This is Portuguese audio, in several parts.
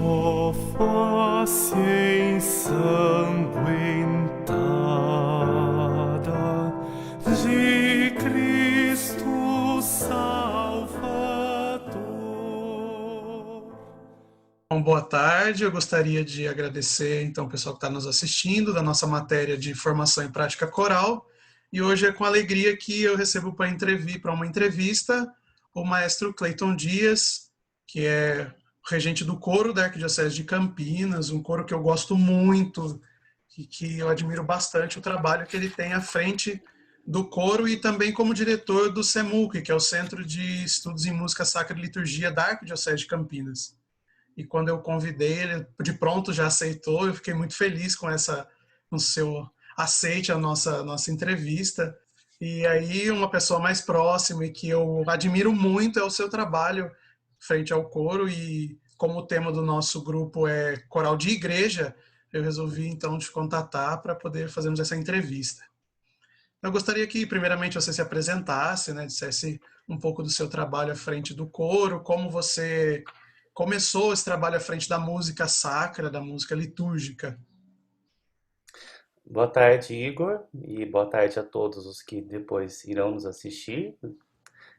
Ó face ensanguentada de Cristo Salvador. Bom, boa tarde, eu gostaria de agradecer então o pessoal que está nos assistindo da nossa matéria de formação em prática coral, e hoje é com alegria que eu recebo para uma entrevista o maestro Cleiton Dias, que é regente do coro da Arquidiocese de Campinas, um coro que eu gosto muito e que eu admiro bastante o trabalho que ele tem à frente do coro e também como diretor do CEMUC, que é o Centro de Estudos em Música Sacra e Liturgia da Arquidiocese de Campinas. E quando eu convidei, ele de pronto já aceitou. Eu fiquei muito feliz com o seu aceite à nossa entrevista. E aí, uma pessoa mais próxima e que eu admiro muito é o seu trabalho frente ao coro. E como o tema do nosso grupo é coral de igreja, eu resolvi então te contatar para poder fazermos essa entrevista. Eu gostaria que, primeiramente, você se apresentasse, né, dissesse um pouco do seu trabalho à frente do coro, como você começou esse trabalho à frente da música sacra, da música litúrgica. Boa tarde, Igor, e boa tarde a todos os que depois irão nos assistir.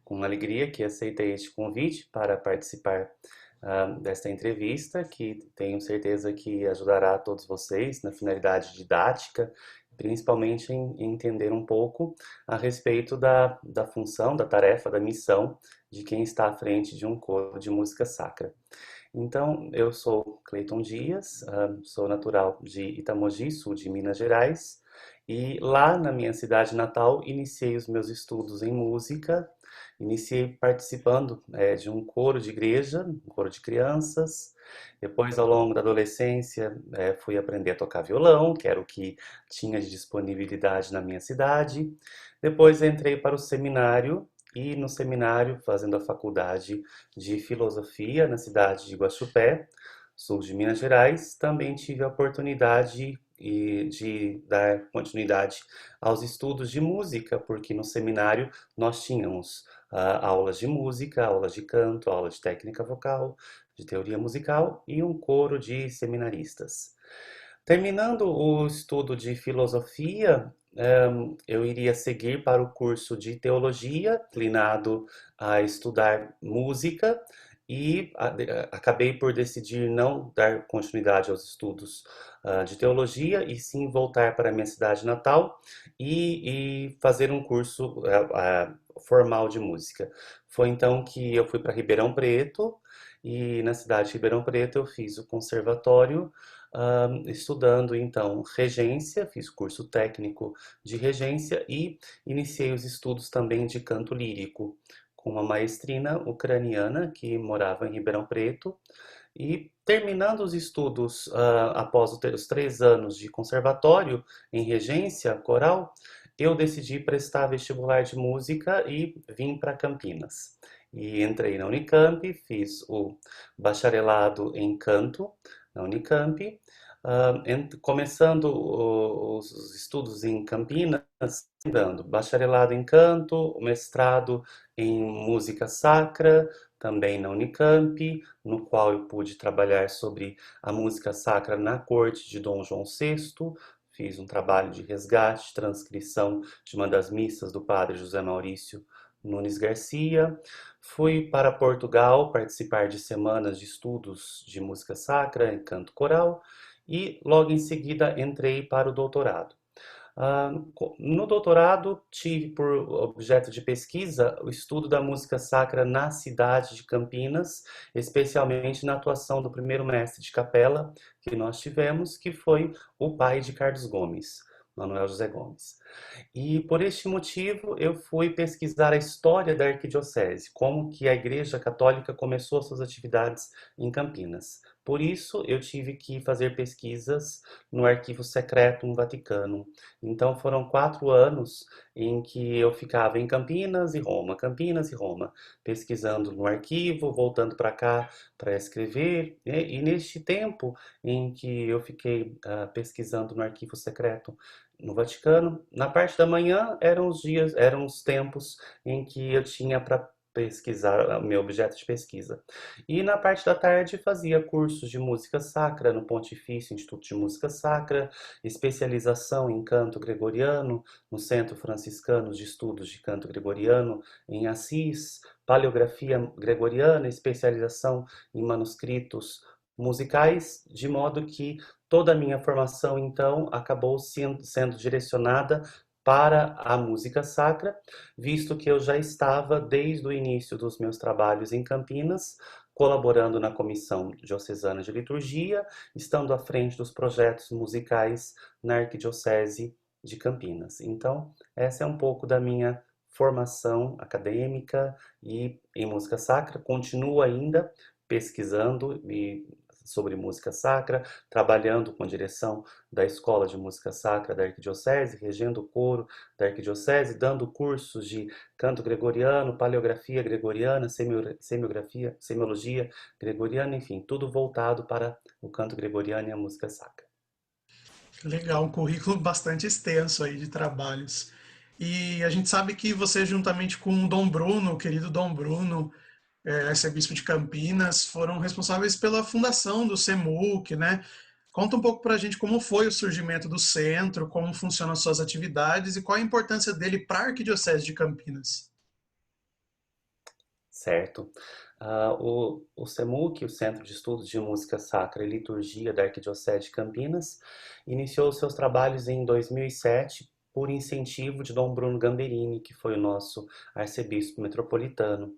Com alegria que aceitei este convite para participar desta entrevista, que tenho certeza que ajudará a todos vocês na finalidade didática, principalmente em entender um pouco a respeito da função, da tarefa, da missão de quem está à frente de um coro de música sacra. Então, eu sou Cleiton Dias, sou natural de Itamogi, sul de Minas Gerais, e lá na minha cidade natal iniciei os meus estudos em música, iniciei participando de um coro de igreja, um coro de crianças. Depois, ao longo da adolescência, fui aprender a tocar violão, que era o que tinha de disponibilidade na minha cidade. Depois entrei para o seminário, e no seminário, fazendo a faculdade de filosofia na cidade de Guaxupé, sul de Minas Gerais, também tive a oportunidade de dar continuidade aos estudos de música, porque no seminário nós tínhamos aulas de música, aulas de canto, aulas de técnica vocal, de teoria musical e um coro de seminaristas. Terminando o estudo de filosofia, eu iria seguir para o curso de teologia, inclinado a estudar música, e acabei por decidir não dar continuidade aos estudos de teologia, e sim voltar para a minha cidade natal e fazer um curso formal de música. Foi então que eu fui para Ribeirão Preto, e na cidade de Ribeirão Preto eu fiz o conservatório, estudando então regência, fiz curso técnico de regência e iniciei os estudos também de canto lírico com uma maestrina ucraniana que morava em Ribeirão Preto. E terminando os estudos após os 3 anos de conservatório em regência coral, eu decidi prestar vestibular de música e vim para Campinas. E entrei na Unicamp, fiz o bacharelado em canto na Unicamp, começando os estudos em Campinas, dando bacharelado em canto, mestrado em música sacra, também na Unicamp, no qual eu pude trabalhar sobre a música sacra na corte de Dom João VI. Fiz um trabalho de resgate, transcrição de uma das missas do padre José Maurício Nunes Garcia. Fui para Portugal participar de semanas de estudos de música sacra e canto coral e logo em seguida entrei para o doutorado. No doutorado, tive por objeto de pesquisa o estudo da música sacra na cidade de Campinas, especialmente na atuação do primeiro mestre de capela que nós tivemos, que foi o pai de Carlos Gomes, Manuel José Gomes. E por este motivo eu fui pesquisar a história da arquidiocese, como que a Igreja Católica começou suas atividades em Campinas. Por isso eu tive que fazer pesquisas no Arquivo Secretum Vaticano. Então foram 4 anos em que eu ficava em Campinas e Roma, pesquisando no arquivo, voltando para cá para escrever. E neste tempo em que eu fiquei pesquisando no Arquivo Secreto no Vaticano, na parte da manhã eram os tempos em que eu tinha para pesquisar, meu objeto de pesquisa. E na parte da tarde fazia cursos de música sacra no Pontifício Instituto de Música Sacra, especialização em canto gregoriano no Centro Franciscano de Estudos de Canto Gregoriano em Assis, paleografia gregoriana, especialização em manuscritos musicais, de modo que toda a minha formação, então, acabou sendo direcionada para a música sacra, visto que eu já estava, desde o início dos meus trabalhos em Campinas, colaborando na Comissão Diocesana de Liturgia, estando à frente dos projetos musicais na Arquidiocese de Campinas. Então, essa é um pouco da minha formação acadêmica e em música sacra. Continuo ainda pesquisando sobre música sacra, trabalhando com a direção da Escola de Música Sacra da Arquidiocese, regendo o coro da Arquidiocese, dando cursos de canto gregoriano, paleografia gregoriana, semiologia gregoriana, enfim, tudo voltado para o canto gregoriano e a música sacra. Legal, um currículo bastante extenso aí de trabalhos. E a gente sabe que você, juntamente com o Dom Bruno, o querido Dom Bruno, arcebispo de Campinas, foram responsáveis pela fundação do CEMUC, né? Conta um pouco para a gente como foi o surgimento do centro, como funcionam as suas atividades e qual a importância dele para a Arquidiocese de Campinas. Certo. O CEMUC, o Centro de Estudos de Música Sacra e Liturgia da Arquidiocese de Campinas, iniciou seus trabalhos em 2007 por incentivo de Dom Bruno Gamberini, que foi o nosso arcebispo metropolitano.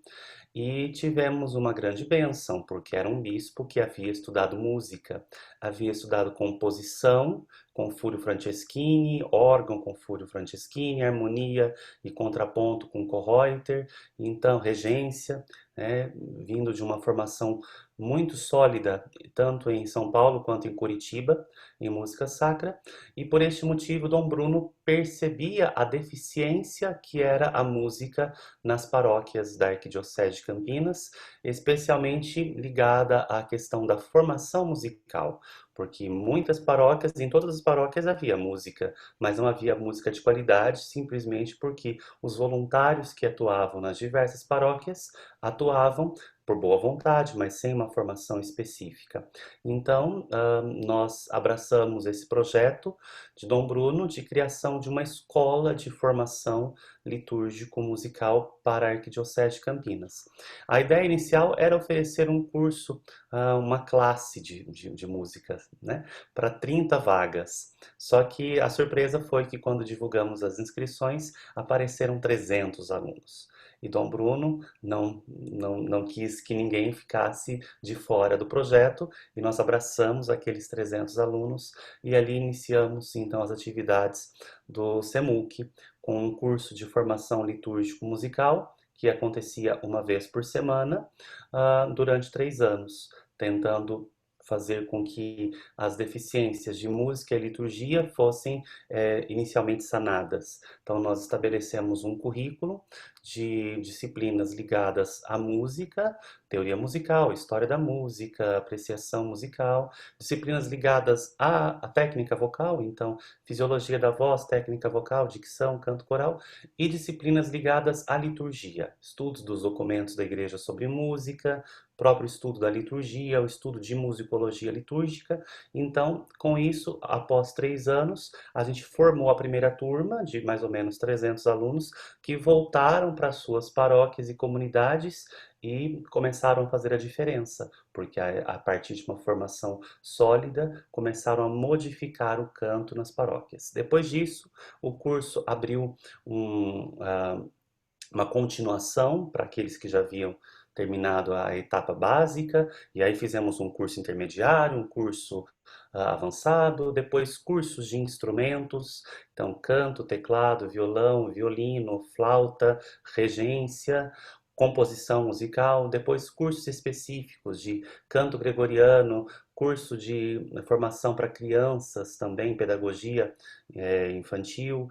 E tivemos uma grande bênção, porque era um bispo que havia estudado música, havia estudado composição com Fúrio Franceschini, órgão com Fúrio Franceschini, harmonia e contraponto com Kohreuter, então regência, né, vindo de uma formação muito sólida, tanto em São Paulo quanto em Curitiba, em música sacra, e por este motivo Dom Bruno percebia a deficiência que era a música nas paróquias da Arquidiocese de Campinas, especialmente ligada à questão da formação musical, porque muitas paróquias, em todas as paróquias havia música, mas não havia música de qualidade, simplesmente porque os voluntários que atuavam nas diversas paróquias atuavam por boa vontade, mas sem uma formação específica. Então, nós abraçamos esse projeto de Dom Bruno de criação de uma escola de formação litúrgico-musical para a Arquidiocese de Campinas. A ideia inicial era oferecer um curso, uma classe de música, né, para 30 vagas. Só que a surpresa foi que quando divulgamos as inscrições, apareceram 300 alunos. E Dom Bruno não quis que ninguém ficasse de fora do projeto e nós abraçamos aqueles 300 alunos e ali iniciamos então as atividades do CEMUC com um curso de formação litúrgico-musical que acontecia uma vez por semana durante 3 anos, tentando fazer com que as deficiências de música e liturgia fossem inicialmente sanadas. Então, nós estabelecemos um currículo de disciplinas ligadas à música, teoria musical, história da música, apreciação musical, disciplinas ligadas à técnica vocal, então, fisiologia da voz, técnica vocal, dicção, canto coral, e disciplinas ligadas à liturgia, estudos dos documentos da igreja sobre música, próprio estudo da liturgia, o estudo de musicologia litúrgica. Então, com isso, após 3 anos, a gente formou a primeira turma de mais ou menos 300 alunos que voltaram para suas paróquias e comunidades e começaram a fazer a diferença, porque a partir de uma formação sólida, começaram a modificar o canto nas paróquias. Depois disso, o curso abriu uma continuação para aqueles que já haviam terminado a etapa básica, e aí fizemos um curso intermediário, um curso avançado, depois cursos de instrumentos, então canto, teclado, violão, violino, flauta, regência, composição musical, depois cursos específicos de canto gregoriano, curso de formação para crianças também, pedagogia infantil,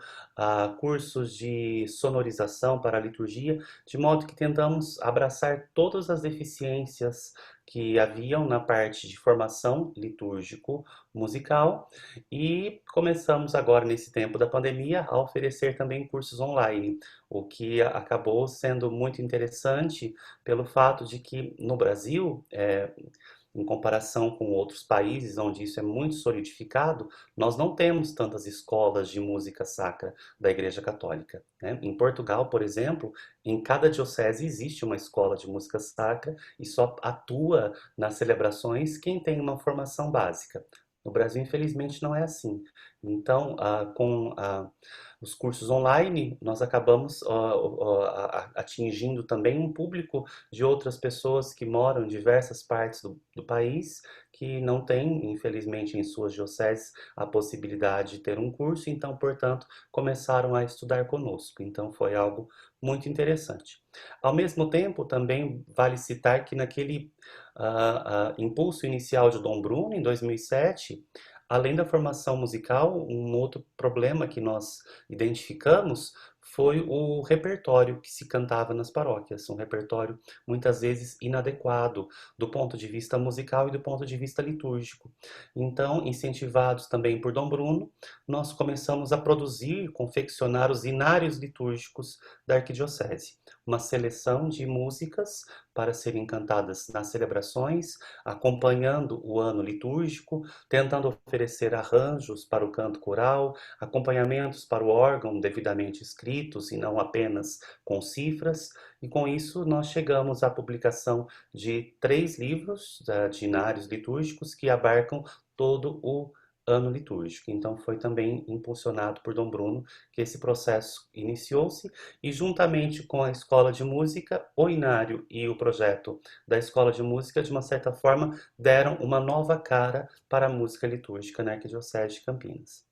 cursos de sonorização para a liturgia, de modo que tentamos abraçar todas as deficiências que haviam na parte de formação litúrgico musical e começamos agora nesse tempo da pandemia a oferecer também cursos online, o que acabou sendo muito interessante pelo fato de que no Brasil, em comparação com outros países onde isso é muito solidificado, nós não temos tantas escolas de música sacra da Igreja Católica, né? Em Portugal, por exemplo, em cada diocese existe uma escola de música sacra e só atua nas celebrações quem tem uma formação básica. No Brasil, infelizmente, não é assim. Então, os cursos online, nós acabamos atingindo também um público de outras pessoas que moram em diversas partes do país, que não têm, infelizmente, em suas dioceses, a possibilidade de ter um curso, então, portanto, começaram a estudar conosco. Então, foi algo muito interessante. Ao mesmo tempo, também vale citar que naquele impulso inicial de Dom Bruno, em 2007, além da formação musical, um outro problema que nós identificamos foi o repertório que se cantava nas paróquias, um repertório muitas vezes inadequado do ponto de vista musical e do ponto de vista litúrgico. Então, incentivados também por Dom Bruno, nós começamos a produzir, confeccionar os inários litúrgicos da arquidiocese, uma seleção de músicas para serem cantadas nas celebrações, acompanhando o ano litúrgico, tentando oferecer arranjos para o canto coral, acompanhamentos para o órgão devidamente escritos e não apenas com cifras, e com isso nós chegamos à publicação de 3 livros de inários litúrgicos que abarcam todo o ano litúrgico. Então foi também impulsionado por Dom Bruno que esse processo iniciou-se e juntamente com a Escola de Música, o Inário e o projeto da Escola de Música, de uma certa forma, deram uma nova cara para a música litúrgica na Arquidiocese de Campinas.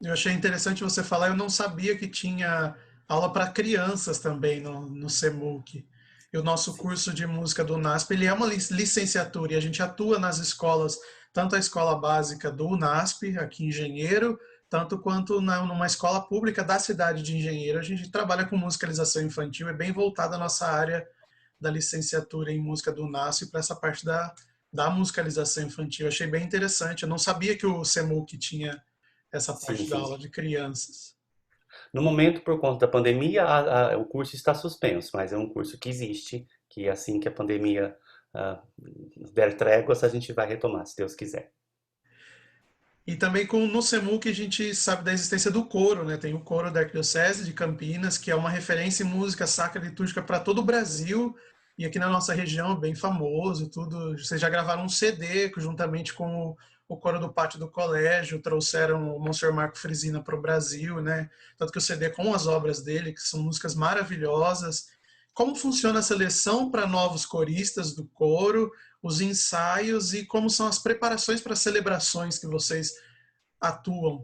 Eu achei interessante você falar, eu não sabia que tinha aula para crianças também no CEMUC. E o nosso Sim. curso de música do UNASP, ele é uma licenciatura e a gente atua nas escolas, tanto a escola básica do UNASP, aqui em Engenheiro, tanto quanto numa escola pública da cidade de Engenheiro. A gente trabalha com musicalização infantil, é bem voltada a nossa área da licenciatura em música do UNASP para essa parte da musicalização infantil. Eu achei bem interessante, eu não sabia que o CEMUC tinha essa Sim, parte da sim. aula de crianças. No momento, por conta da pandemia, o curso está suspenso, mas é um curso que existe, que assim que a pandemia ah, der tréguas, a gente vai retomar, se Deus quiser. E também no CEMUC a gente sabe da existência do coro, né? Tem o coro da Arquidiocese de Campinas, que é uma referência em música sacra litúrgica para todo o Brasil, e aqui na nossa região é bem famoso, tudo. Vocês já gravaram um CD juntamente com o coro do pátio do colégio, trouxeram o Monsenhor Marco Frisina para o Brasil, né? Tanto que o CD com as obras dele, que são músicas maravilhosas. Como funciona a seleção para novos coristas do coro, os ensaios e como são as preparações para as celebrações que vocês atuam?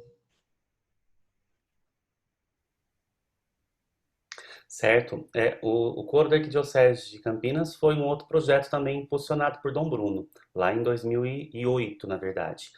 Certo? O Coro da Arquidiocese de Campinas foi um outro projeto também impulsionado por Dom Bruno, lá em 2008, na verdade.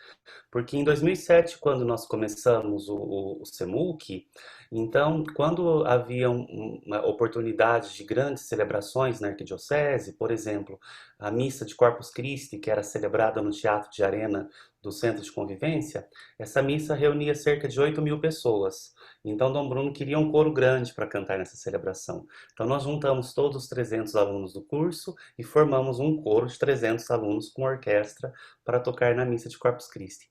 Porque em 2007, quando nós começamos o CEMUC, então, quando havia uma oportunidade de grandes celebrações na arquidiocese, por exemplo, a missa de Corpus Christi, que era celebrada no Teatro de Arena do Centro de Convivência, essa missa reunia cerca de 8.000 pessoas. Então, Dom Bruno queria um coro grande para cantar nessa celebração. Então, nós juntamos todos os 300 alunos do curso e formamos um coro de 300 alunos com orquestra para tocar na missa de Corpus Christi.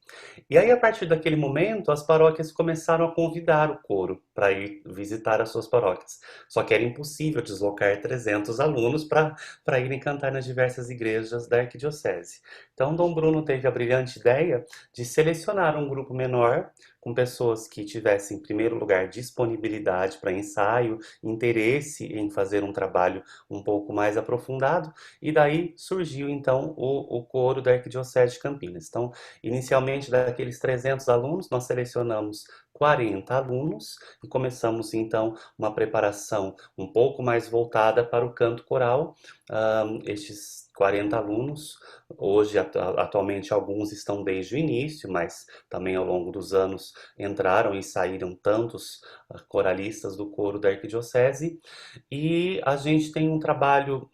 E aí, a partir daquele momento, as paróquias começaram a convidar o coro para ir visitar as suas paróquias. Só que era impossível deslocar 300 alunos para irem cantar nas diversas igrejas da arquidiocese. Então, Dom Bruno teve a brilhante ideia de selecionar um grupo menor, com pessoas que tivessem, em primeiro lugar, disponibilidade para ensaio, interesse em fazer um trabalho um pouco mais aprofundado, e daí surgiu, então, o coro da Arquidiocese de Campinas. Então, inicialmente, daqueles 300 alunos, nós selecionamos 40 alunos e começamos, então, uma preparação um pouco mais voltada para o canto coral. Estes 40 alunos. Hoje, atualmente, alguns estão desde o início, mas também ao longo dos anos entraram e saíram tantos coralistas do coro da Arquidiocese. E a gente tem um trabalho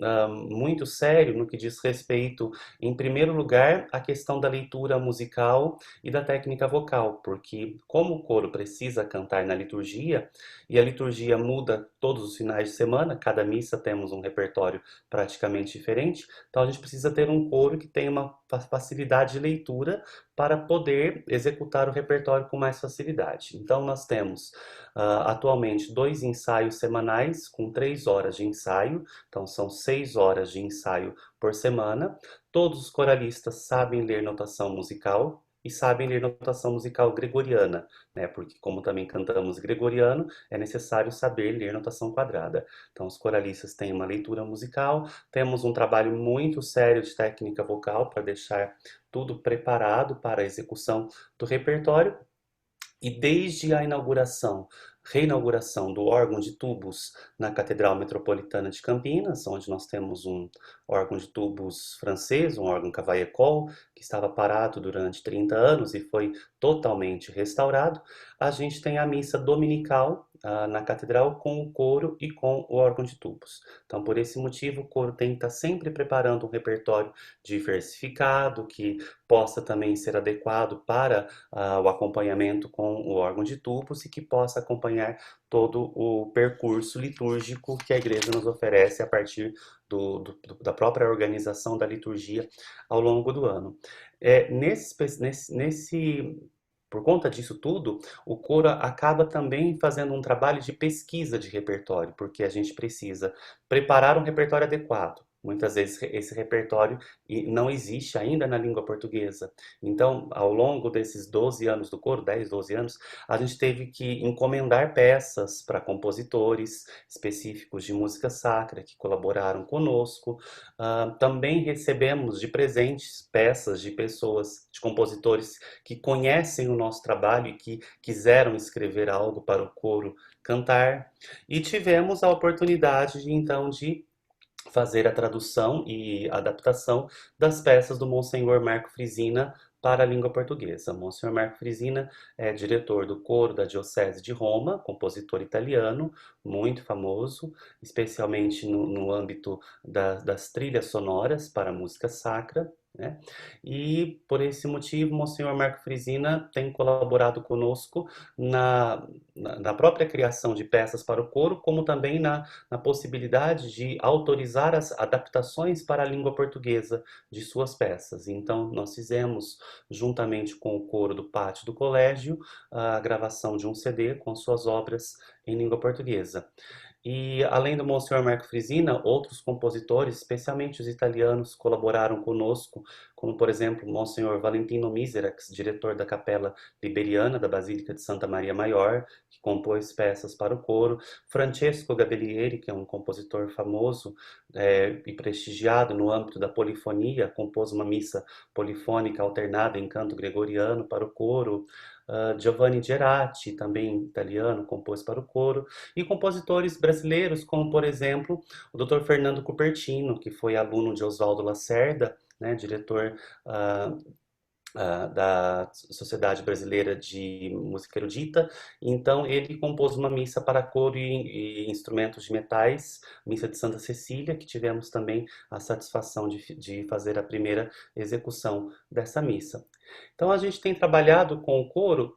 muito sério no que diz respeito, em primeiro lugar, à questão da leitura musical e da técnica vocal, porque como o coro precisa cantar na liturgia, e a liturgia muda todos os finais de semana, cada missa temos um repertório praticamente diferente, então a gente precisa ter um coro que tenha uma facilidade de leitura para poder executar o repertório com mais facilidade. Então nós temos atualmente 2 ensaios semanais com 3 horas de ensaio, então são 6 horas de ensaio por semana. Todos os coralistas sabem ler notação musical e sabem ler notação musical gregoriana, né? Porque como também cantamos gregoriano, é necessário saber ler notação quadrada. Então os coralistas têm uma leitura musical, temos um trabalho muito sério de técnica vocal para deixar tudo preparado para a execução do repertório. E desde a reinauguração do órgão de tubos na Catedral Metropolitana de Campinas, onde nós temos um órgão de tubos francês, um órgão Cavaillé-Coll, que estava parado durante 30 anos e foi totalmente restaurado, a gente tem a missa dominical na catedral com o coro e com o órgão de tubos. Então, por esse motivo, o coro tem que estar sempre preparando um repertório diversificado, que possa também ser adequado para o acompanhamento com o órgão de tubos e que possa acompanhar todo o percurso litúrgico que a igreja nos oferece a partir da própria organização da liturgia ao longo do ano. Por conta disso tudo, o coro acaba também fazendo um trabalho de pesquisa de repertório, porque a gente precisa preparar um repertório adequado. Muitas vezes esse repertório não existe ainda na língua portuguesa. Então, ao longo desses 12 anos do coro, 10, 12 anos, a gente teve que encomendar peças para compositores específicos de música sacra que colaboraram conosco. Também recebemos de presentes peças de pessoas, de compositores que conhecem o nosso trabalho e que quiseram escrever algo para o coro cantar. E tivemos a oportunidade de fazer a tradução e adaptação das peças do Monsenhor Marco Frisina para a língua portuguesa. Monsenhor Marco Frisina é diretor do coro da Diocese de Roma, compositor italiano, muito famoso, especialmente no âmbito das trilhas sonoras para a música sacra, né? E por esse motivo, Monsenhor Marco Frisina tem colaborado conosco na própria criação de peças para o coro, como também na possibilidade de autorizar as adaptações para a língua portuguesa de suas peças. Então, nós fizemos, juntamente com o coro do pátio do colégio, a gravação de um CD com suas obras em língua portuguesa. E além do Monsenhor Marco Frisina, outros compositores, especialmente os italianos, colaboraram conosco, como por exemplo Monsenhor Valentino Miserax, diretor da Capela Liberiana da Basílica de Santa Maria Maior, que compôs peças para o coro, Francesco Gabellieri, que é um compositor famoso e prestigiado no âmbito da polifonia, compôs uma missa polifônica alternada em canto gregoriano para o coro, Giovanni Gerati, também italiano, compôs para o coro, e compositores brasileiros, como por exemplo o Dr. Fernando Cupertino, que foi aluno de Oswaldo Lacerda, né, diretor da Sociedade Brasileira de Música Erudita. Então ele compôs uma missa para coro e instrumentos de metais, missa de Santa Cecília, que tivemos também a satisfação de fazer a primeira execução dessa missa. Então a gente tem trabalhado com o coro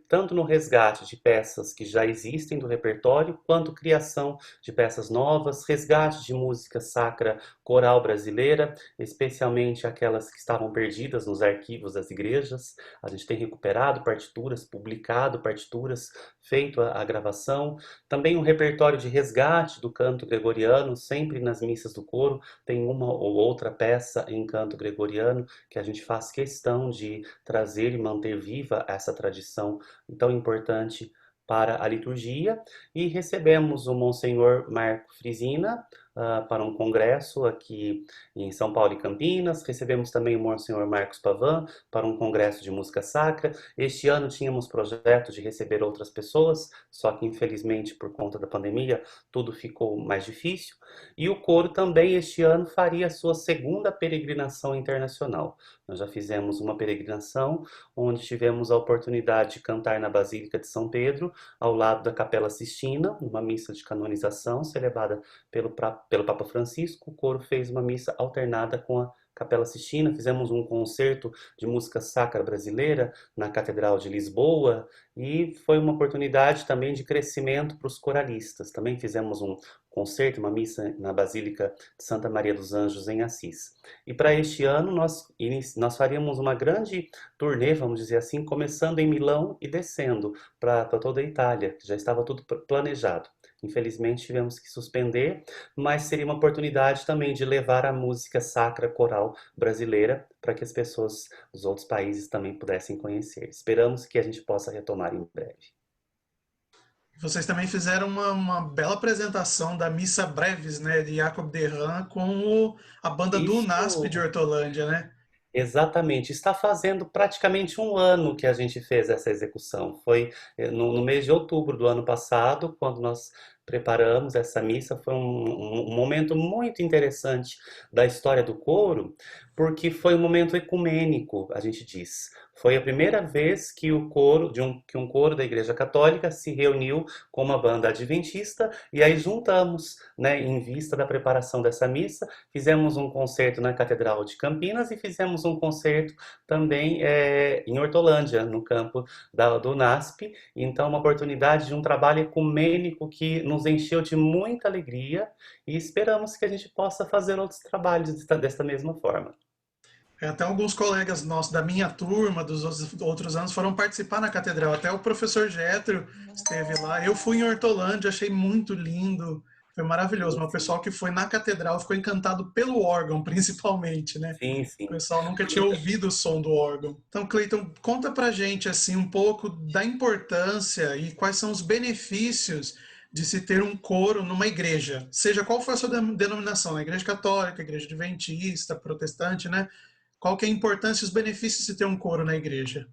tanto no resgate de peças que já existem do repertório, quanto criação de peças novas, resgate de música sacra coral brasileira, especialmente aquelas que estavam perdidas nos arquivos das igrejas. A gente tem recuperado partituras, publicado partituras, feito a gravação. Também um repertório de resgate do canto gregoriano, sempre nas missas do coro tem uma ou outra peça em canto gregoriano que a gente faz questão de trazer e manter viva essa tradição tão importante para a liturgia. E recebemos o Monsenhor Marco Frisina para um congresso aqui em São Paulo e Campinas. Recebemos também o Monsenhor Marcos Pavan para um congresso de música sacra. Este ano tínhamos projeto de receber outras pessoas, só que infelizmente por conta da pandemia tudo ficou mais difícil. E o coro também este ano faria a sua segunda peregrinação internacional. Nós já fizemos uma peregrinação onde tivemos a oportunidade de cantar na Basílica de São Pedro, ao lado da Capela Sistina, numa missa de canonização celebrada pelo Papa Francisco. O coro fez uma missa alternada com a Capela Sistina. Fizemos um concerto de música sacra brasileira na Catedral de Lisboa e foi uma oportunidade também de crescimento para os coralistas. Também fizemos um concerto, uma missa na Basílica de Santa Maria dos Anjos em Assis. E para este ano nós faríamos uma grande turnê, vamos dizer assim, começando em Milão e descendo para toda a Itália, que já estava tudo planejado. Infelizmente tivemos que suspender, mas seria uma oportunidade também de levar a música sacra coral brasileira para que as pessoas dos outros países também pudessem conhecer. Esperamos que a gente possa retomar em breve. Vocês também fizeram uma bela apresentação da Missa Breves, né, de Jacob Derram com a banda do UNASP de Isso, Hortolândia, né? exatamente. Está fazendo praticamente um ano que a gente fez essa execução. Foi no mês de outubro do ano passado, quando nós preparamos essa missa. Foi um momento muito interessante da história do coro, porque foi um momento ecumênico, a gente diz. Foi a primeira vez que o coro, que um coro da Igreja Católica se reuniu com uma banda adventista, e aí juntamos, né, em vista da preparação dessa missa, fizemos um concerto na Catedral de Campinas e fizemos um concerto também em Hortolândia, no campo do NASP. Então, uma oportunidade de um trabalho ecumênico que nos encheu de muita alegria e esperamos que a gente possa fazer outros trabalhos desta mesma forma. Até alguns colegas nossos da minha turma, dos outros anos, foram participar na catedral. Até o professor Getro esteve lá. Eu fui em Hortolândia, achei muito lindo. Foi maravilhoso. Sim, Mas o sim, pessoal que foi na catedral ficou encantado pelo órgão, principalmente, né? sim, O sim. pessoal nunca tinha ouvido o som do órgão. Então, Cleiton, conta pra gente assim um pouco da importância e quais são os benefícios de se ter um coro numa igreja, seja qual for a sua denominação, na igreja católica, igreja adventista, protestante, né? Qual que é a importância e os benefícios de ter um coro na igreja?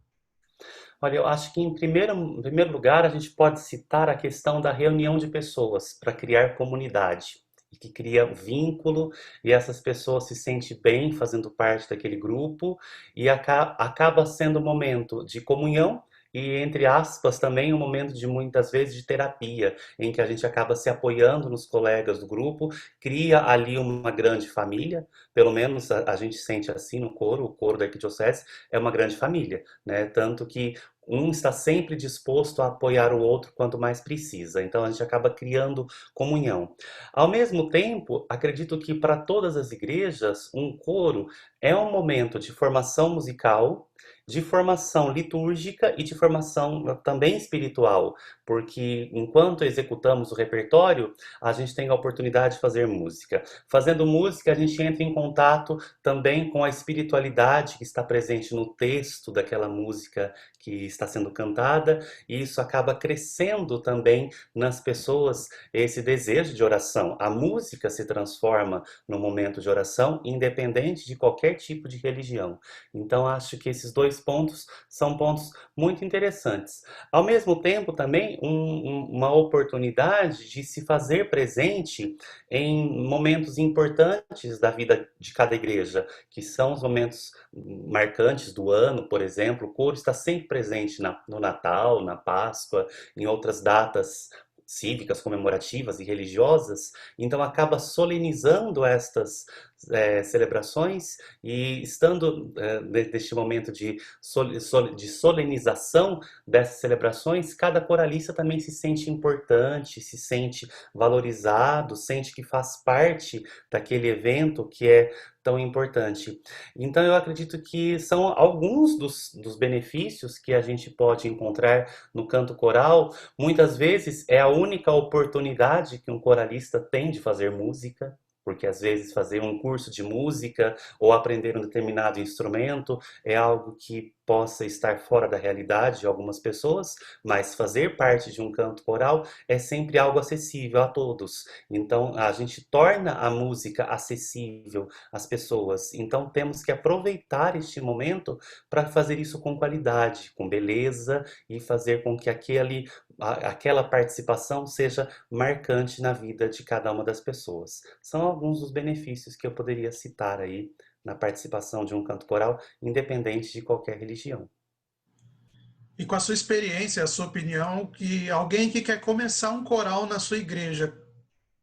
Olha, eu acho que em primeiro lugar a gente pode citar a questão da reunião de pessoas para criar comunidade, e que cria vínculo, e essas pessoas se sentem bem fazendo parte daquele grupo, e acaba sendo um momento de comunhão e, entre aspas, também um momento de muitas vezes de terapia, em que a gente acaba se apoiando nos colegas do grupo, cria ali uma grande família. Pelo menos a gente sente assim no coro. O coro da Arquidiocese é uma grande família, né? Tanto que um está sempre disposto a apoiar o outro quanto mais precisa. Então a gente acaba criando comunhão. Ao mesmo tempo, acredito que para todas as igrejas, um coro é um momento de formação musical, de formação litúrgica e de formação também espiritual, porque enquanto executamos o repertório, a gente tem a oportunidade de fazer música. Fazendo música, a gente entra em contato também com a espiritualidade que está presente no texto daquela música que está sendo cantada, e isso acaba crescendo também nas pessoas esse desejo de oração. A música se transforma no momento de oração, independente de qualquer tipo de religião. Então, acho que esses dois pontos são pontos muito interessantes. Ao mesmo tempo, também, uma oportunidade de se fazer presente em momentos importantes da vida de cada igreja, que são os momentos marcantes do ano. Por exemplo, o coro está sempre presente no Natal, na Páscoa, em outras datas cívicas, comemorativas e religiosas. Então acaba solenizando estas celebrações, e estando neste momento de solenização dessas celebrações, cada coralista também se sente importante, se sente valorizado, sente que faz parte daquele evento que é tão importante. Então eu acredito que são alguns dos benefícios que a gente pode encontrar no canto coral. Muitas vezes é a única oportunidade que um coralista tem de fazer música, porque às vezes fazer um curso de música ou aprender um determinado instrumento é algo que possa estar fora da realidade de algumas pessoas, mas fazer parte de um canto coral é sempre algo acessível a todos. Então, a gente torna a música acessível às pessoas. Então, temos que aproveitar este momento para fazer isso com qualidade, com beleza e fazer com que aquela participação seja marcante na vida de cada uma das pessoas. São alguns dos benefícios que eu poderia citar aí na participação de um canto coral, independente de qualquer religião. E com a sua experiência, a sua opinião, que alguém que quer começar um coral na sua igreja,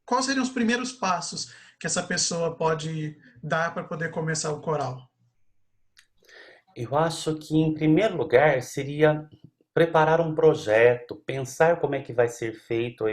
quais seriam os primeiros passos que essa pessoa pode dar para poder começar o coral? Eu acho que, em primeiro lugar, seria preparar um projeto, pensar como é que vai ser feito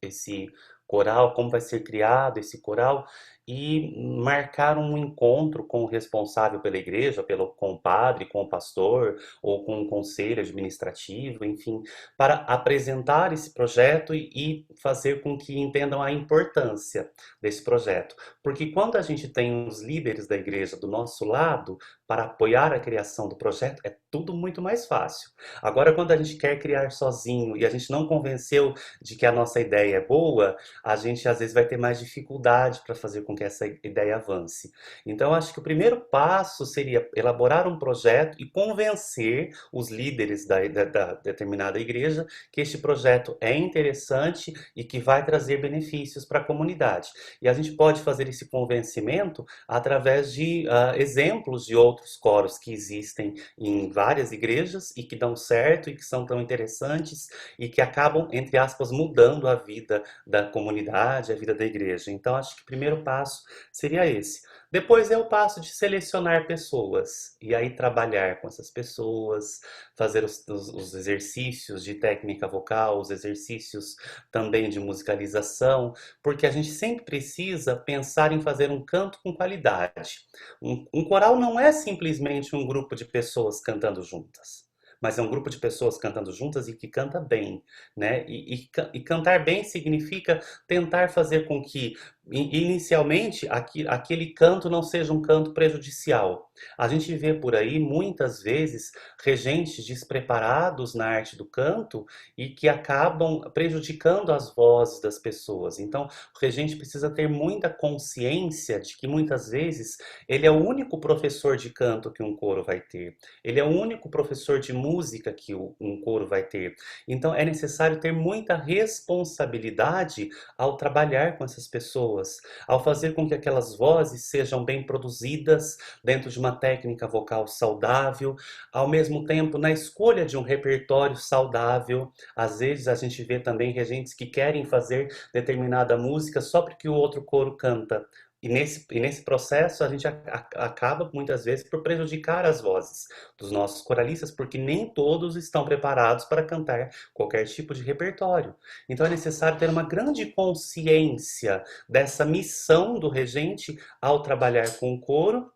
esse coral, como vai ser criado esse coral e marcar um encontro com o responsável pela igreja, com o padre, com o pastor ou com o conselho administrativo, enfim, para apresentar esse projeto e fazer com que entendam a importância desse projeto. Porque quando a gente tem os líderes da igreja do nosso lado para apoiar a criação do projeto, é tudo muito mais fácil. Agora, quando a gente quer criar sozinho e a gente não convenceu de que a nossa ideia é boa, a gente às vezes vai ter mais dificuldade para fazer com que essa ideia avance. Então, eu acho que o primeiro passo seria elaborar um projeto e convencer os líderes da determinada igreja que este projeto é interessante e que vai trazer benefícios para a comunidade. E a gente pode fazer esse convencimento através de exemplos de outros coros que existem em várias igrejas e que dão certo e que são tão interessantes e que acabam, entre aspas, mudando a vida da comunidade, a vida da igreja. Então, acho que o primeiro passo seria esse. Depois é o passo de selecionar pessoas e aí trabalhar com essas pessoas, fazer os exercícios de técnica vocal, os exercícios também de musicalização, porque a gente sempre precisa pensar em fazer um canto com qualidade. Um coral não é simplesmente um grupo de pessoas cantando juntas, mas é um grupo de pessoas cantando juntas e que canta bem, né? E cantar bem significa tentar fazer com que, inicialmente, aquele canto não seja um canto prejudicial. A gente vê por aí, muitas vezes, regentes despreparados na arte do canto e que acabam prejudicando as vozes das pessoas. Então, o regente precisa ter muita consciência de que, muitas vezes, ele é o único professor de canto que um coro vai ter. Ele é o único professor de música que um coro vai ter. Então, é necessário ter muita responsabilidade ao trabalhar com essas pessoas, ao fazer com que aquelas vozes sejam bem produzidas dentro de uma técnica vocal saudável, ao mesmo tempo na escolha de um repertório saudável. Às vezes a gente vê também regentes que querem fazer determinada música só porque o outro coro canta. E nesse processo a gente acaba muitas vezes por prejudicar as vozes dos nossos coralistas, porque nem todos estão preparados para cantar qualquer tipo de repertório. Então é necessário ter uma grande consciência dessa missão do regente ao trabalhar com o coro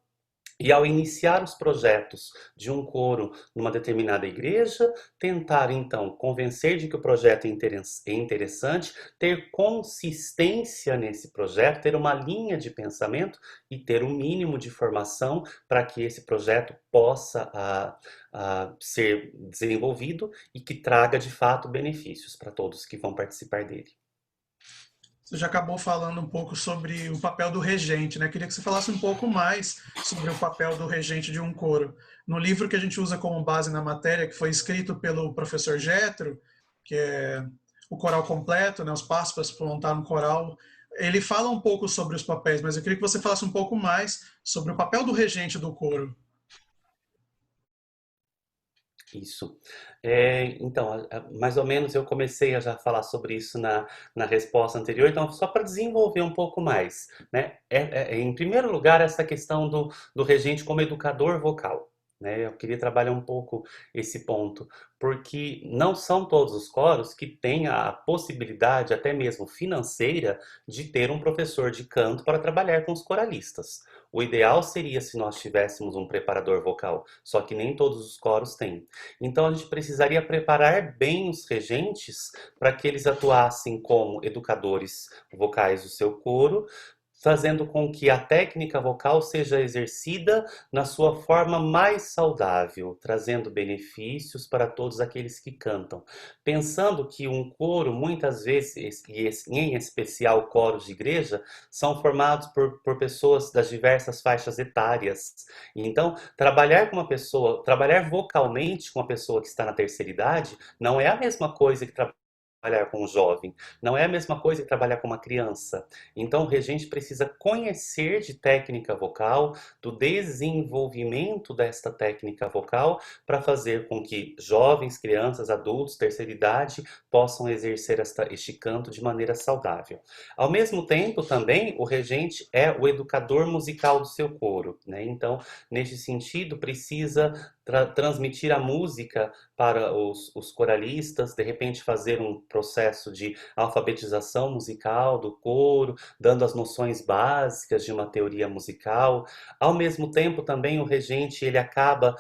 e ao iniciar os projetos de um coro numa determinada igreja, tentar então convencer de que o projeto é interessante, ter consistência nesse projeto, ter uma linha de pensamento e ter um mínimo de formação para que esse projeto possa ser desenvolvido e que traga de fato benefícios para todos que vão participar dele. Você já acabou falando um pouco sobre o papel do regente, né? Queria que você falasse um pouco mais sobre o papel do regente de um coro. No livro que a gente usa como base na matéria, que foi escrito pelo professor Jetro, que é o coral completo, né? Os passos para se montar um coral, ele fala um pouco sobre os papéis, mas eu queria que você falasse um pouco mais sobre o papel do regente do coro. Isso. Então, mais ou menos eu comecei a já falar sobre isso na resposta anterior, então só para desenvolver um pouco mais, né? Em primeiro lugar, essa questão do regente como educador vocal. Né? Eu queria trabalhar um pouco esse ponto, porque não são todos os coros que têm a possibilidade, até mesmo financeira, de ter um professor de canto para trabalhar com os coralistas. O ideal seria se nós tivéssemos um preparador vocal, só que nem todos os coros têm. Então a gente precisaria preparar bem os regentes para que eles atuassem como educadores vocais do seu coro, fazendo com que a técnica vocal seja exercida na sua forma mais saudável, trazendo benefícios para todos aqueles que cantam. Pensando que um coro, muitas vezes, e em especial coros de igreja, são formados por pessoas das diversas faixas etárias. Então, trabalhar com uma pessoa, trabalhar vocalmente com uma pessoa que está na terceira idade, não é a mesma coisa que trabalhar com um jovem, não é a mesma coisa que trabalhar com uma criança. Então, o regente precisa conhecer de técnica vocal, do desenvolvimento desta técnica vocal, para fazer com que jovens, crianças, adultos, terceira idade, possam exercer este canto de maneira saudável. Ao mesmo tempo, também, o regente é o educador musical do seu coro, né? Então, neste sentido, precisa transmitir a música para os coralistas, de repente fazer um processo de alfabetização musical do coro, dando as noções básicas de uma teoria musical. Ao mesmo tempo, também o regente ele acaba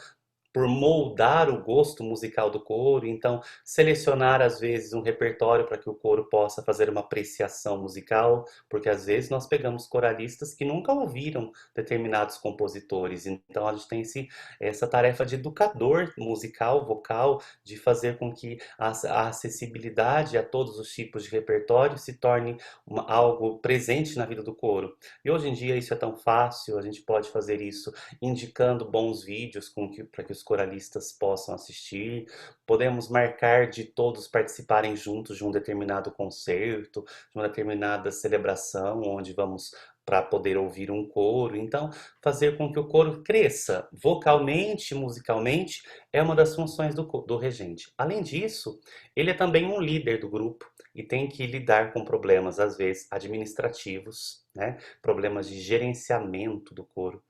por moldar o gosto musical do coro, então selecionar às vezes um repertório para que o coro possa fazer uma apreciação musical, porque às vezes nós pegamos coralistas que nunca ouviram determinados compositores, então a gente tem essa tarefa de educador musical, vocal, de fazer com que a acessibilidade a todos os tipos de repertório se torne algo presente na vida do coro. E hoje em dia isso é tão fácil, a gente pode fazer isso indicando bons vídeos para que os coralistas possam assistir. Podemos marcar de todos participarem juntos de um determinado concerto, de uma determinada celebração, onde vamos para poder ouvir um coro. Então, fazer com que o coro cresça vocalmente, musicalmente, é uma das funções do regente. Além disso, ele é também um líder do grupo e tem que lidar com problemas, às vezes, administrativos, né? Problemas de gerenciamento do coro.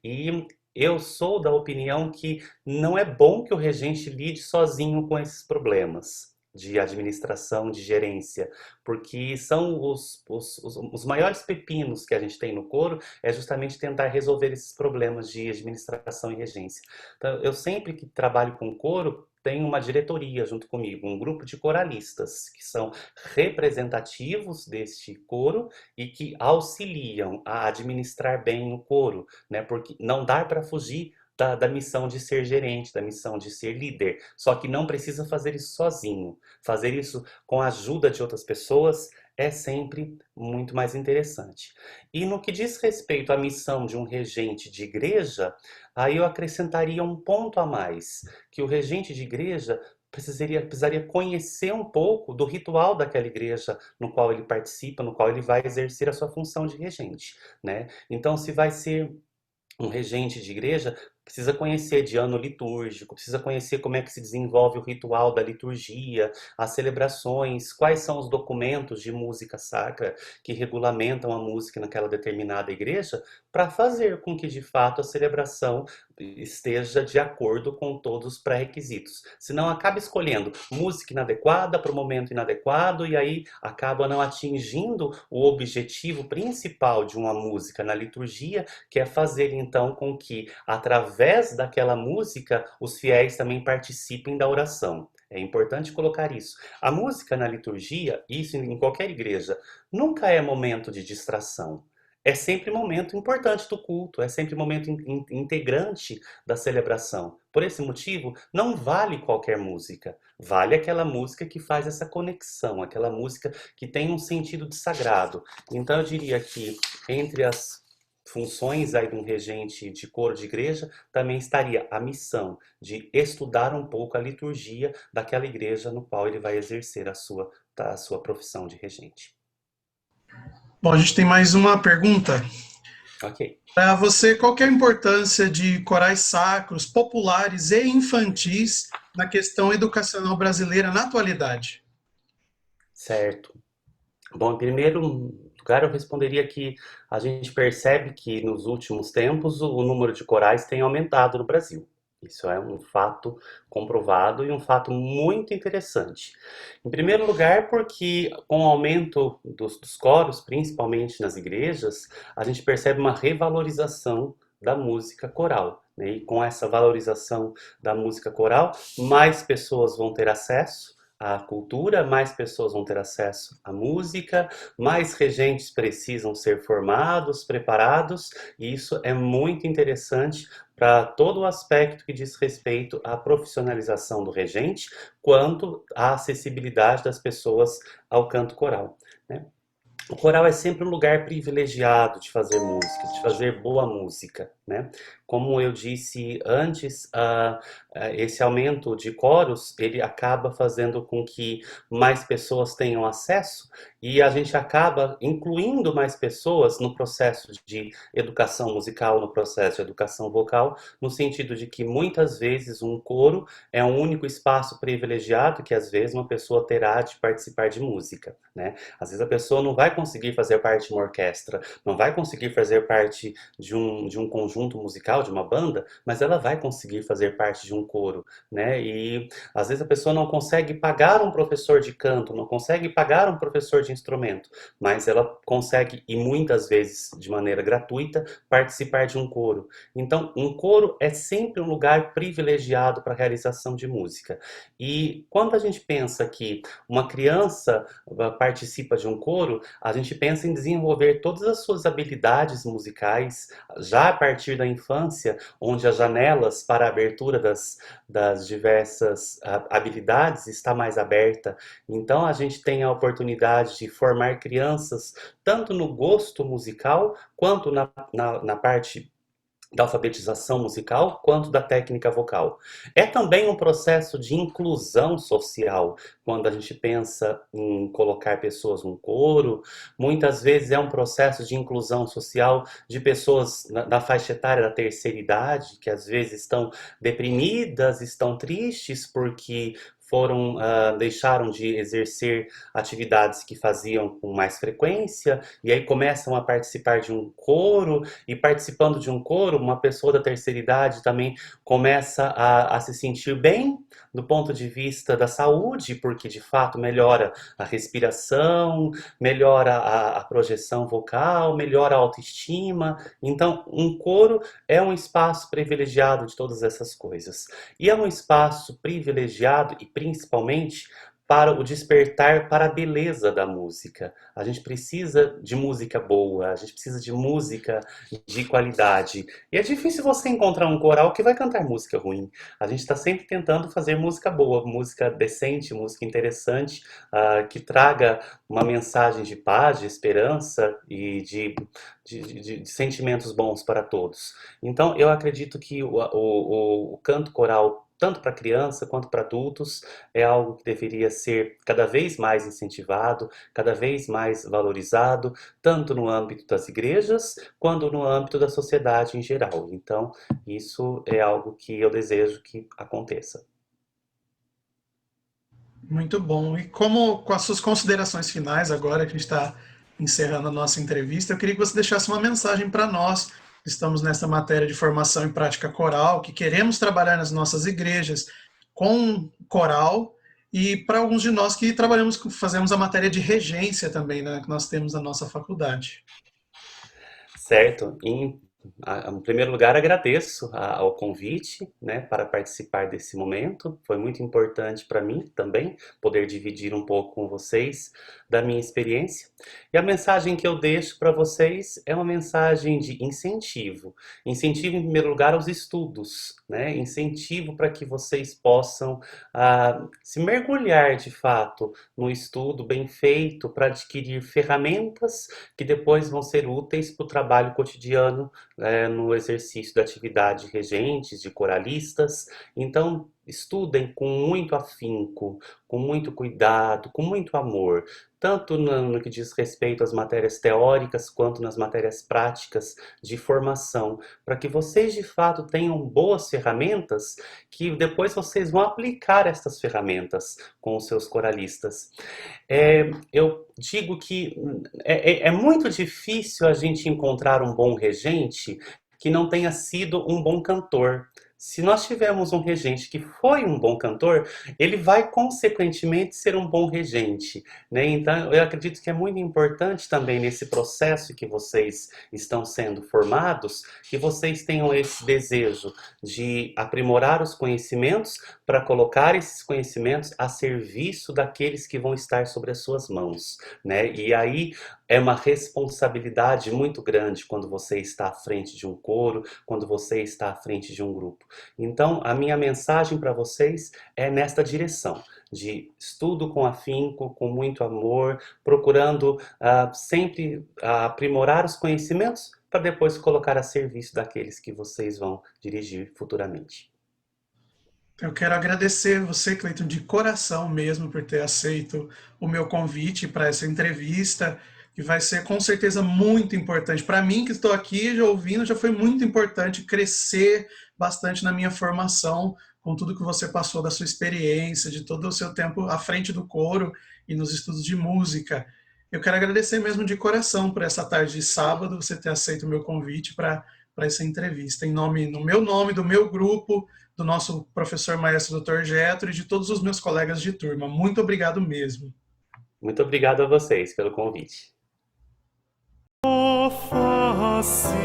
E eu sou da opinião que não é bom que o regente lide sozinho com esses problemas de administração, de gerência, porque são os maiores pepinos que a gente tem no coro, é justamente tentar resolver esses problemas de administração e regência. Então, eu sempre que trabalho com coro, tenho uma diretoria junto comigo, um grupo de coralistas, que são representativos deste coro e que auxiliam a administrar bem o coro, né? Porque não dá para fugir da missão de ser gerente, da missão de ser líder. Só que não precisa fazer isso sozinho. Fazer isso com a ajuda de outras pessoas é sempre muito mais interessante. E no que diz respeito à missão de um regente de igreja, aí eu acrescentaria um ponto a mais, que o regente de igreja precisaria conhecer um pouco do ritual daquela igreja no qual ele participa, no qual ele vai exercer a sua função de regente, né? Então, se vai ser um regente de igreja, precisa conhecer de ano litúrgico, precisa conhecer como é que se desenvolve o ritual da liturgia, as celebrações, quais são os documentos de música sacra que regulamentam a música naquela determinada igreja, para fazer com que de fato a celebração esteja de acordo com todos os pré-requisitos. Senão acaba escolhendo música inadequada para o momento inadequado e aí acaba não atingindo o objetivo principal de uma música na liturgia, que é fazer então com que, através daquela música, os fiéis também participem da oração. É importante colocar isso. A música na liturgia, isso em qualquer igreja, nunca é momento de distração. É sempre momento importante do culto, é sempre momento integrante da celebração. Por esse motivo, não vale qualquer música. Vale aquela música que faz essa conexão, aquela música que tem um sentido de sagrado. Então eu diria que entre as funções aí de um regente de coro de igreja, também estaria a missão de estudar um pouco a liturgia daquela igreja no qual ele vai exercer a sua profissão de regente. Bom, a gente tem mais uma pergunta. Ok. Para você, qual que é a importância de corais sacros, populares e infantis na questão educacional brasileira na atualidade? Certo. Bom, em primeiro lugar, eu responderia que a gente percebe que nos últimos tempos o número de corais tem aumentado no Brasil. Isso é um fato comprovado e um fato muito interessante. Em primeiro lugar, porque com o aumento dos coros, principalmente nas igrejas, a gente percebe uma revalorização da música coral, né? E com essa valorização da música coral, mais pessoas vão ter acesso à cultura, mais pessoas vão ter acesso à música, mais regentes precisam ser formados, preparados, e isso é muito interessante para todo o aspecto que diz respeito à profissionalização do regente, quanto à acessibilidade das pessoas ao canto coral, né? O coral é sempre um lugar privilegiado de fazer música, de fazer boa música, né? Como eu disse antes, esse aumento de coros, ele acaba fazendo com que mais pessoas tenham acesso e a gente acaba incluindo mais pessoas no processo de educação musical, no processo de educação vocal, no sentido de que muitas vezes um coro é um único espaço privilegiado que às vezes uma pessoa terá de participar de música, né? Às vezes a pessoa não vai conseguir fazer parte de uma orquestra, não vai conseguir fazer parte de um conjunto musical, de uma banda, mas ela vai conseguir fazer parte de um coro, né? E às vezes a pessoa não consegue pagar um professor de canto, não consegue pagar um professor de instrumento, mas ela consegue, e muitas vezes de maneira gratuita, participar de um coro. Então, um coro é sempre um lugar privilegiado para a realização de música. E quando a gente pensa que uma criança participa de um coro, a gente pensa em desenvolver todas as suas habilidades musicais já a partir da infância, onde as janelas para a abertura das diversas habilidades está mais aberta. Então a gente tem a oportunidade de formar crianças tanto no gosto musical quanto na parte da alfabetização musical quanto da técnica vocal. É também um processo de inclusão social, quando a gente pensa em colocar pessoas num coro, muitas vezes é um processo de inclusão social de pessoas da faixa etária da terceira idade, que às vezes estão deprimidas, estão tristes porque deixaram de exercer atividades que faziam com mais frequência, e aí começam a participar de um coro, e participando de um coro, uma pessoa da terceira idade também começa a se sentir bem do ponto de vista da saúde, porque de fato melhora a respiração, melhora a projeção vocal, melhora a autoestima. Então, um coro é um espaço privilegiado de todas essas coisas. E é um espaço privilegiado e principalmente para o despertar para a beleza da música. A gente precisa de música boa, a gente precisa de música de qualidade. E é difícil você encontrar um coral que vai cantar música ruim. A gente está sempre tentando fazer música boa, música decente, música interessante, que traga uma mensagem de paz, de esperança e de sentimentos bons para todos. Então, eu acredito que o canto coral, tanto para criança quanto para adultos, é algo que deveria ser cada vez mais incentivado, cada vez mais valorizado, tanto no âmbito das igrejas, quanto no âmbito da sociedade em geral. Então, isso é algo que eu desejo que aconteça. Muito bom. E como com as suas considerações finais, agora que a gente está encerrando a nossa entrevista, eu queria que você deixasse uma mensagem para nós, que estamos nessa matéria de formação em prática coral, que queremos trabalhar nas nossas igrejas com coral, e para alguns de nós que trabalhamos, fazemos a matéria de regência também, né, que nós temos na nossa faculdade. Certo? Em primeiro lugar, agradeço ao convite, né, para participar desse momento. Foi muito importante para mim também poder dividir um pouco com vocês da minha experiência. E a mensagem que eu deixo para vocês é uma mensagem de incentivo. Incentivo, em primeiro lugar, aos estudos, né? Incentivo para que vocês possam se mergulhar de fato no estudo bem feito para adquirir ferramentas que depois vão ser úteis para o trabalho cotidiano, no exercício da atividade de regentes, de coralistas. Então, estudem com muito afinco, com muito cuidado, com muito amor, tanto no que diz respeito às matérias teóricas, quanto nas matérias práticas de formação, para que vocês de fato tenham boas ferramentas, que depois vocês vão aplicar essas ferramentas com os seus coralistas. Eu digo que é muito difícil a gente encontrar um bom regente que não tenha sido um bom cantor. se nós tivermos um regente que foi um bom cantor, ele vai consequentemente ser um bom regente, né? Então, eu acredito que é muito importante também nesse processo que vocês estão sendo formados, que vocês tenham esse desejo de aprimorar os conhecimentos para colocar esses conhecimentos a serviço daqueles que vão estar sobre as suas mãos, né? E aí é uma responsabilidade muito grande quando você está à frente de um coro, quando você está à frente de um grupo. Então, a minha mensagem para vocês é nesta direção, de estudo com afinco, com muito amor, procurando sempre aprimorar os conhecimentos para depois colocar a serviço daqueles que vocês vão dirigir futuramente. Eu quero agradecer você, Cleiton, de coração mesmo, por ter aceito o meu convite para essa entrevista, que vai ser com certeza muito importante. Para mim, que estou aqui já ouvindo, já foi muito importante crescer bastante na minha formação, com tudo que você passou da sua experiência, de todo o seu tempo à frente do coro e nos estudos de música. Eu quero agradecer mesmo de coração por essa tarde de sábado, você ter aceito o meu convite para essa entrevista. No meu nome, do meu grupo, do nosso professor maestro Dr. Getro e de todos os meus colegas de turma. Muito obrigado mesmo. Muito obrigado a vocês pelo convite. Facilo